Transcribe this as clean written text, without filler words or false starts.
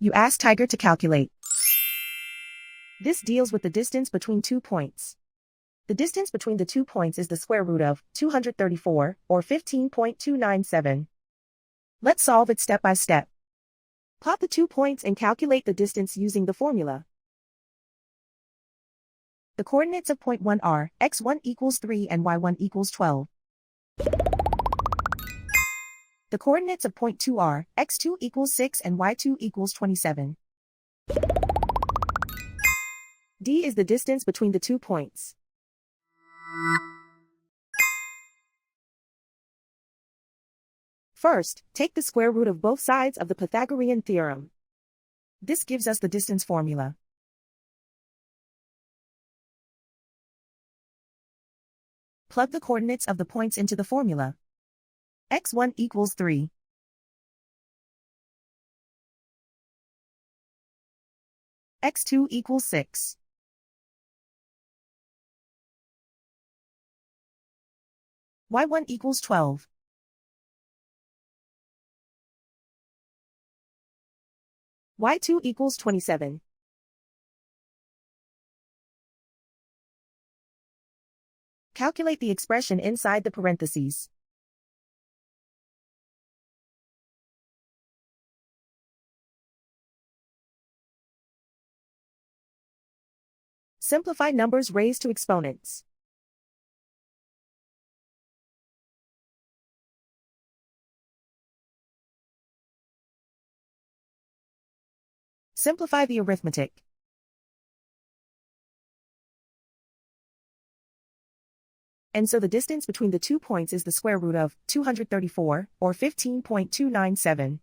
You ask Tiger to calculate. This deals with the distance between 2 points. The distance between the 2 points is the square root of 234, or 15.297. Let's solve it step by step. Plot the 2 points and calculate the distance using the formula. The coordinates of point 1 are x1 equals 3 and y1 equals 12. The coordinates of point 2 are x2 equals 6 and y2 equals 27. D is the distance between the 2 points. First, take the square root of both sides of the Pythagorean theorem. This gives us the distance formula. Plug the coordinates of the points into the formula. x1 equals 3. x2 equals 6. y1 equals 12. y2 equals 27. Calculate the expression inside the parentheses. Simplify numbers raised to exponents. Simplify the arithmetic. And so the distance between the 2 points is the square root of 234, or 15.297.